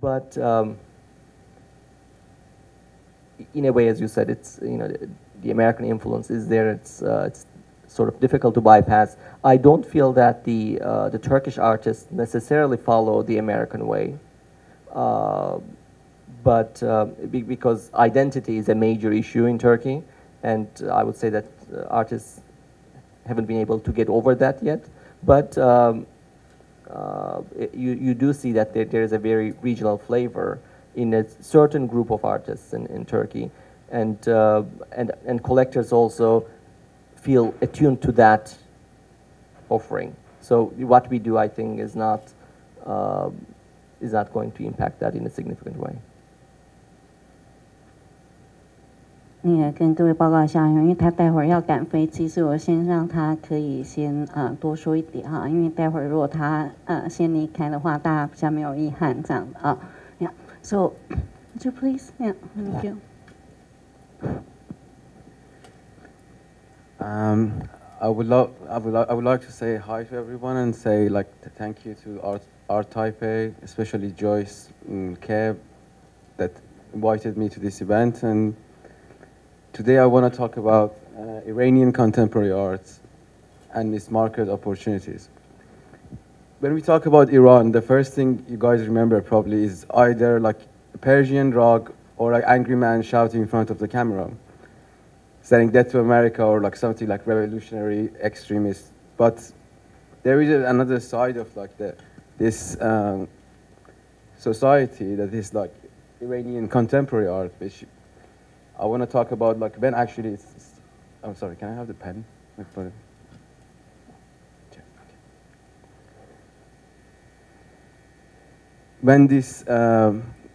but in a way, as you said, it's, you know, the American influence is there. It's sort of difficult to bypass. I don't feel that the Turkish artists necessarily follow the American way, but because identity is a major issue in Turkey, and I would say that artists haven't been able to get over that yet. But you do see that there is a very regional flavor in a certain group of artists in Turkey, and collectors also feel attuned to that offering. So what we do, I think, is not going to impact that in a significant way. 那个跟各位报告一下，因为他待会儿要赶飞机，所以我先让他可以先多说一点哈，因为待会儿如果他先离开的话，大家比较没有遗憾这样的啊。Yeah. So, would you please? Yeah. Thank you. I would like to say hi to everyone and say thank you to Art Taipei, especially Joyce and Keb, that invited me to this event. And today I want to talk about Iranian contemporary arts and its market opportunities. When we talk about Iran, the first thing you guys remember probably is either like a Persian rug or like angry man shouting in front of the camera, saying death to America, or like something like revolutionary extremist. But there is another side of like this society that is like Iranian contemporary art, which I want to talk about. Like when actually I'm sorry, can I have the pen? When this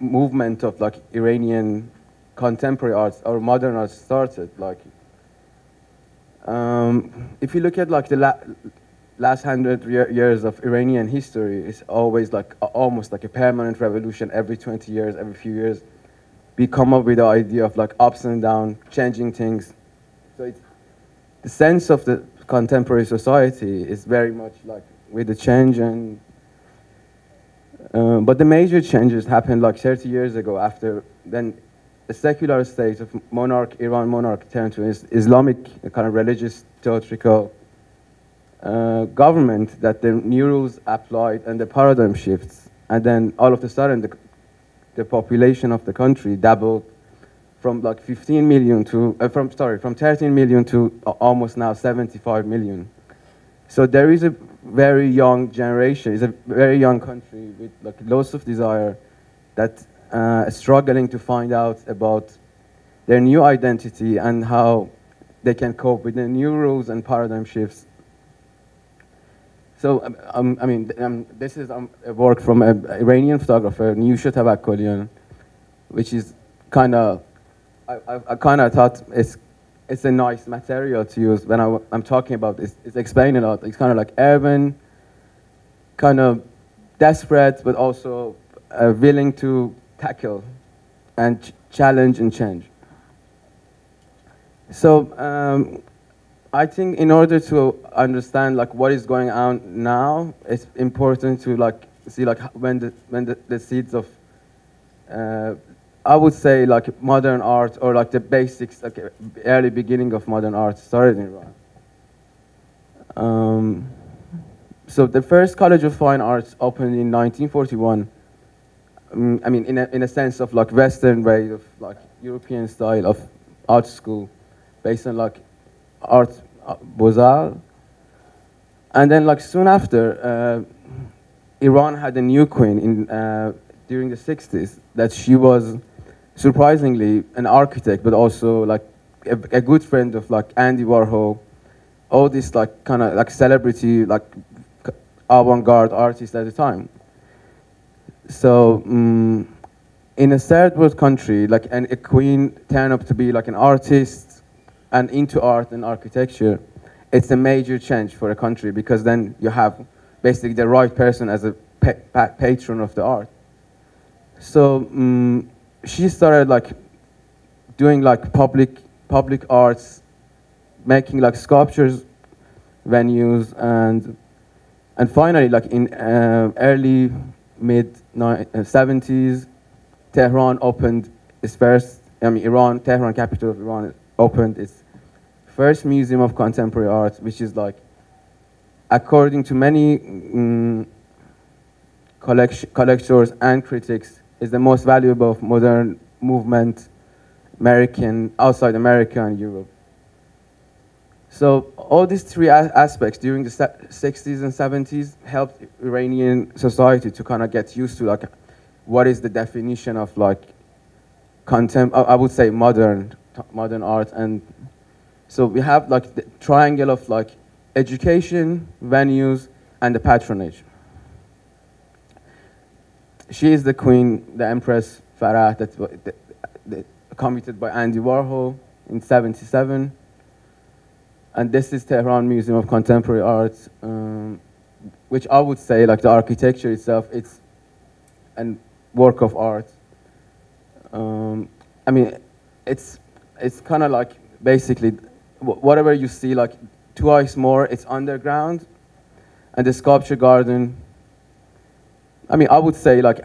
movement of like Iranian contemporary arts or modern arts started, like if you look at like the last 100 years of Iranian history, it's always like almost like a permanent revolution. Every 20 years, every few years, we come up with the idea of like ups and downs, changing things. So it's, the sense of the contemporary society is very much like with the change, and but the major changes happened like 30 years ago, after then the secular state of Iran monarch turned to Islamic kind of religious theatrical government, that the new rules applied and the paradigm shifts, and then all of a sudden the population of the country doubled from like 15 million to from 13 million to almost now 75 million. So there is a very young generation, it's a very young country with like lots of desire, that struggling to find out about their new identity and how they can cope with the new rules and paradigm shifts. So, I mean, this is a work from an Iranian photographer, Nusha Tabakkolian, which is kind of, I kind of thought it's a nice material to use when I'm talking about this. It's explained a lot. It's kind of like urban, kind of desperate, but also willing to tackle and challenge and change. So I think in order to understand like what is going on now, it's important to like see like when the seeds of I would say like modern art, or like the basics, like early beginning of modern art started in Iran. So the first College of Fine Arts opened in 1941. I mean, in a sense of like Western way of like European style of art school, based on like art Beaux-Arts. And then like soon after, Iran had a new queen in during the 60s, that she was surprisingly an architect, but also like a good friend of like Andy Warhol, all these like kind of like celebrity, like avant-garde artists at the time. So in a third world country, like a queen turned up to be like an artist and into art and architecture, it's a major change for a country, because then you have basically the right person as a patron of the art. So she started like doing like public arts, making like sculptures, venues, and finally like in early mid-70s, Tehran opened its first, Tehran, capital of Iran, opened its first museum of contemporary art, which is like, according to many collectors and critics, is the most valuable of modern movement outside America and Europe. So all these three aspects during the 60s and 70s helped Iranian society to kind of get used to like what is the definition of like I would say modern art. And so we have like the triangle of like education, venues, and the patronage. She is the queen, the Empress Farah, that committed by Andy Warhol in '77. And this is Tehran Museum of Contemporary Art, which I would say, like the architecture itself, it's a work of art. I mean, it's kind of like basically whatever you see, like twice more, it's underground, and the sculpture garden. I mean, I would say like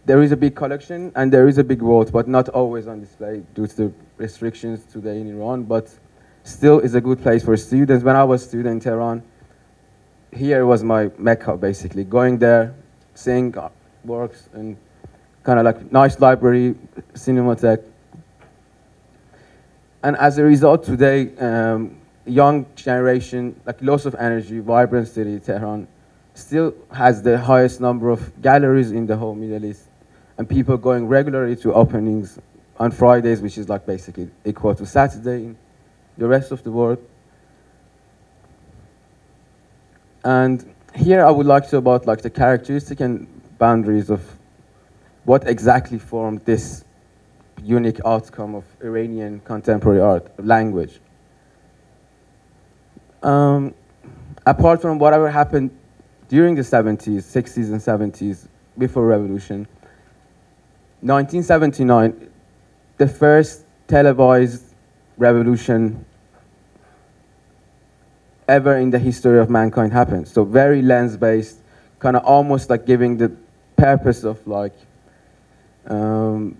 there is a big collection and there is a big vault, but not always on display due to the restrictions today in Iran. But still, is a good place for students. When I was a student in Tehran, here was my mecca, basically. Going there, seeing works, and kind of like nice library, cinematheque. And as a result, today, young generation, like lots of energy, vibrant city, Tehran, still has the highest number of galleries in the whole Middle East, and people going regularly to openings on Fridays, which is like basically equal to Saturday in the rest of the world. And here I would like to about like the characteristic and boundaries of what exactly formed this unique outcome of Iranian contemporary art, language. Apart from whatever happened during the 70s, 60s and 70s, before revolution, 1979, the first televised revolution ever in the history of mankind happened. So very lens-based, kind of almost like giving the purpose of like, to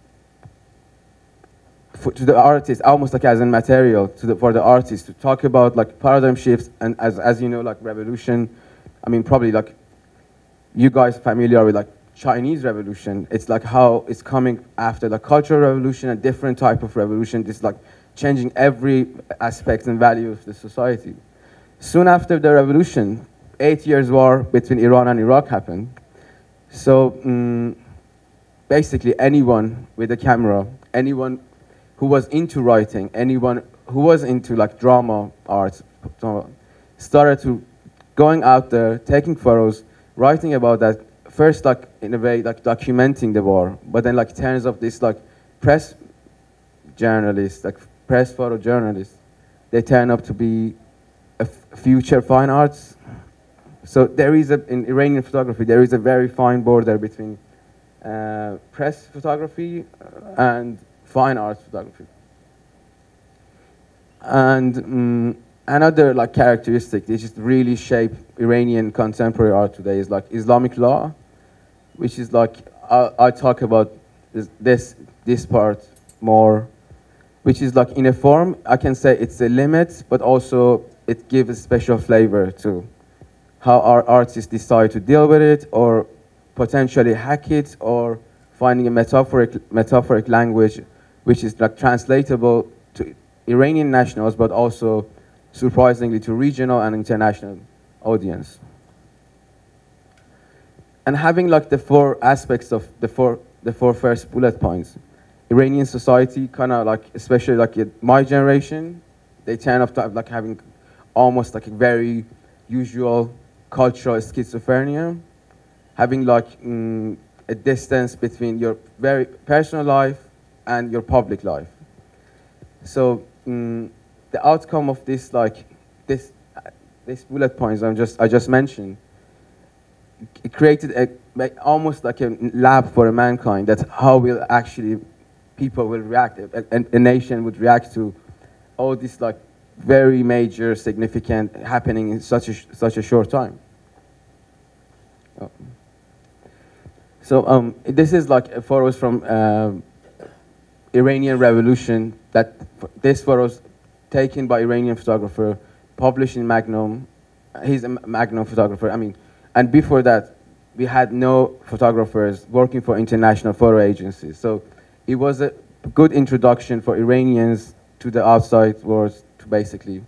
the artist, almost like as a material for the artist to talk about like paradigm shifts. And as you know, like revolution, I mean, probably like you guys familiar with like Chinese revolution. It's like how it's coming after the cultural revolution, a different type of revolution. It's like changing every aspect and value of the society. Soon after the revolution, 8 years war between Iran and Iraq happened. So basically anyone with a camera, anyone who was into writing, anyone who was into like drama, art, started to going out there, taking photos, writing about that, first like in a way like documenting the war, but then like turns of this like press journalists, like press photojournalists, they turn up to be a future fine arts. So there is in Iranian photography, there is a very fine border between press photography and fine arts photography. And another like characteristic that just really shape Iranian contemporary art today is like Islamic law, which is like I talk about this part more, which is like in a form I can say it's a limit, but also it gives a special flavor to how our artists decide to deal with it, or potentially hack it, or finding a metaphoric language which is like translatable to Iranian nationals, but also surprisingly to regional and international audience. And having like the four aspects of the four first bullet points, Iranian society kind of like, especially like my generation, they turn up to like having almost like a very usual cultural schizophrenia, having like a distance between your very personal life and your public life. So the outcome of this, like this bullet points I just mentioned, it created almost like a lab for mankind. That's how will actually people will react, a nation would react to all this like very major, significant happening in such a short time. Oh. So this is like photos from Iranian Revolution. This photos taken by Iranian photographer, published in Magnum. He's a Magnum photographer. I mean, and before that, we had no photographers working for international photo agencies. So it was a good introduction for Iranians to the outside world to basically.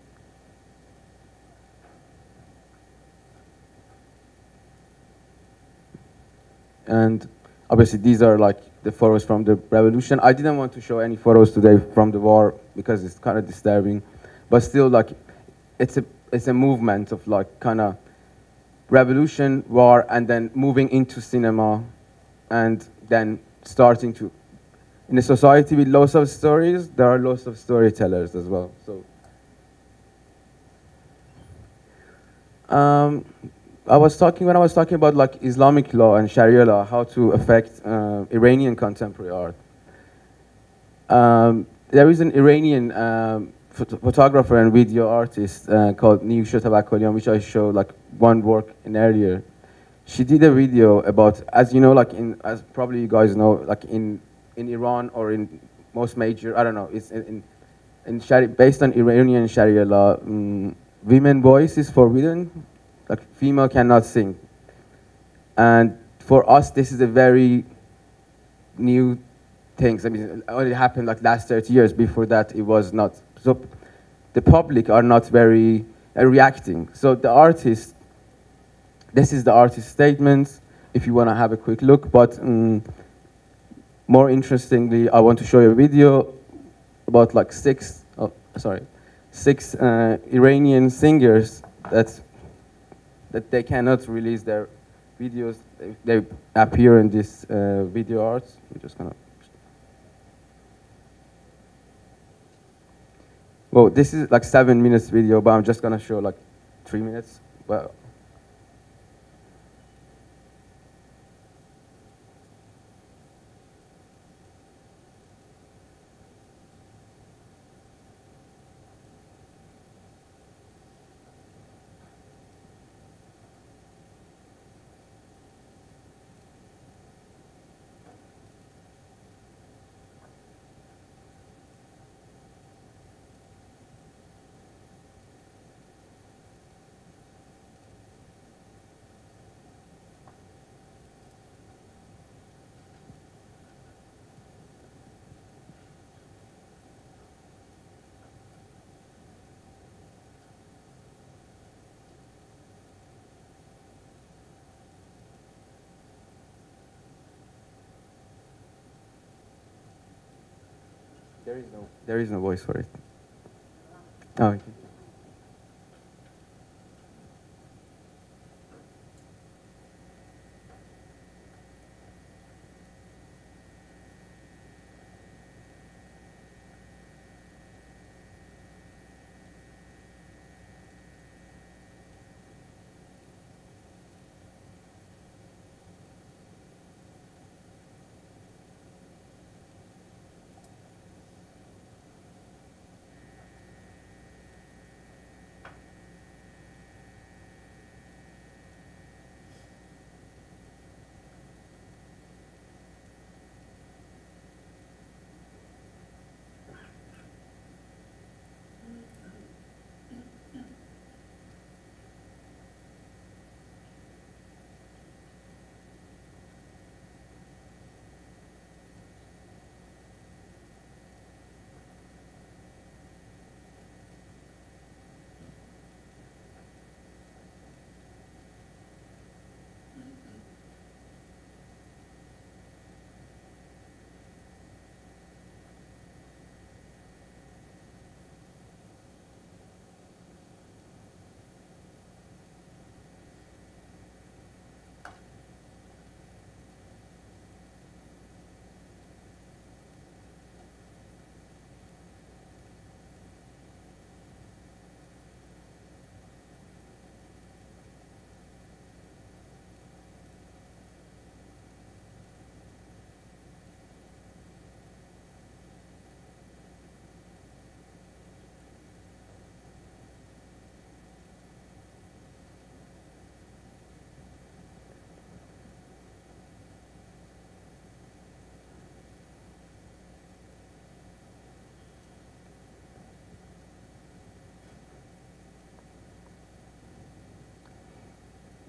And obviously these are like the photos from the revolution. I didn't want to show any photos today from the war because it's kind of disturbing, but still like it's a movement of like kind of revolution, war, and then moving into cinema, and then starting to, in a society with lots of stories, there are lots of storytellers as well. So when I was talking about like Islamic law and Sharia law, how to affect Iranian contemporary art. There is an Iranian photographer and video artist called Niyusha Tabakkolian, which I showed like one work in earlier. She did a video about, as you know, like as probably you guys know, like in Iran or in most major, I don't know, it's in Sharia, based on Iranian Sharia law, women's voice is forbidden. Like female cannot sing. And for us, this is a very new thing. I mean, it only happened like last 30 years. Before that, it was not. So the public are not very reacting. So the artist, this is the artist statement, if you want to have a quick look. But more interestingly, I want to show you a video about like six Iranian singers that they cannot release their videos. They appear in this video art. I'm just gonna. Well, this is like 7 minutes video, but I'm just gonna show like 3 minutes. Well. There is no voice for it. Oh, okay.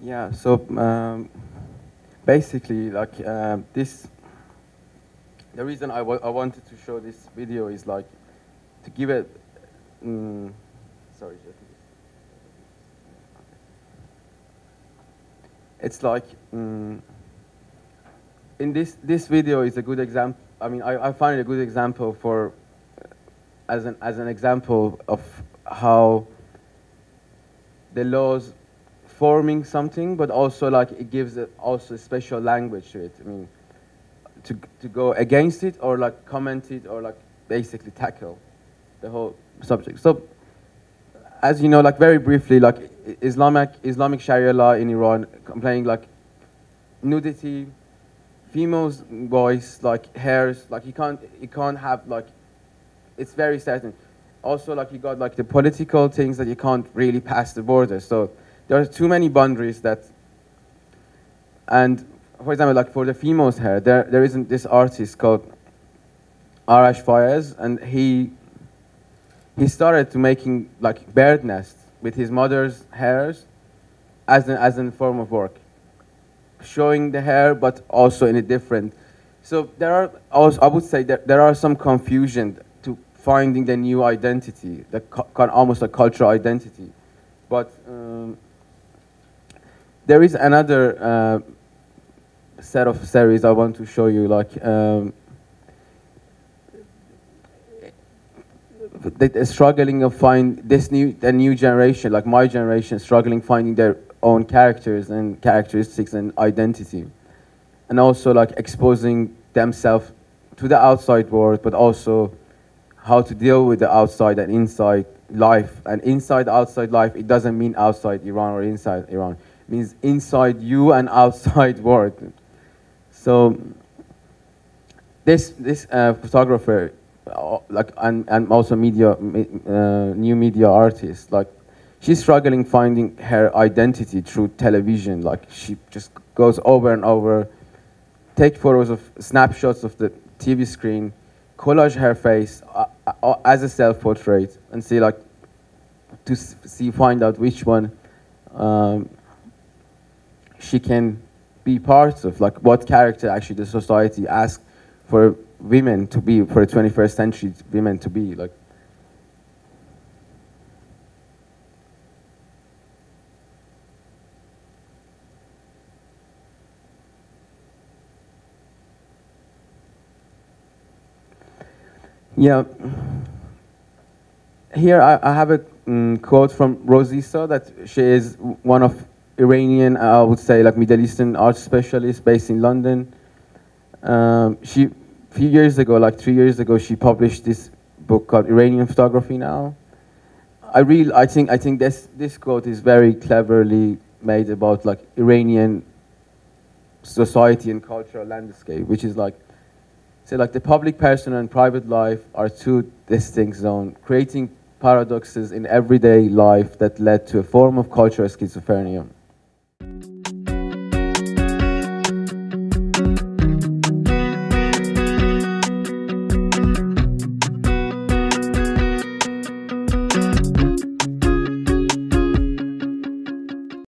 Yeah, so basically, like this, the reason I wanted to show this video is like to give it, sorry, it's like, in this video is a good example. I mean, I find it a good example for, as an example of how the laws forming something, but also like it gives it also a special language to it. I mean, to go against it or like comment it or like basically tackle the whole subject. So, as you know, like very briefly, like Islamic Sharia law in Iran, complaining like nudity, females' voice, like hairs, like you can't have like, it's very certain. Also, like you got like the political things that you can't really pass the border. So there are too many boundaries that, and for example, like for the females' hair, there isn't this artist called Arash, and he started to making like bird nests with his mother's hairs as a form of work, showing the hair, but also in a different. So there are also, I would say that there are some confusion to finding the new identity, the almost a cultural identity, but there is another set of series I want to show you, like the struggling of find the new generation, like my generation, struggling finding their own characters and characteristics and identity, and also like exposing themselves to the outside world, but also how to deal with the outside and inside life. And inside outside life, it doesn't mean outside Iran or inside Iran. It means inside you and outside world. So this photographer, like and also new media artist, like she's struggling finding her identity through television. Like she just goes over and over, take photos of snapshots of the TV screen, collage her face as a self-portrait, and see like find out which one she can be part of, like what character actually the society asks for women to be, for the 21st century women to be like. Yeah, here I have a quote from Rosisa, that she is one of Iranian, I would say, like Middle Eastern art specialist based in London. She, few years ago, like 3 years ago, she published this book called Iranian Photography Now. I think this quote is very cleverly made about like Iranian society and cultural landscape, which is like, say like the public personal and private life are two distinct zones, creating paradoxes in everyday life that led to a form of cultural schizophrenia.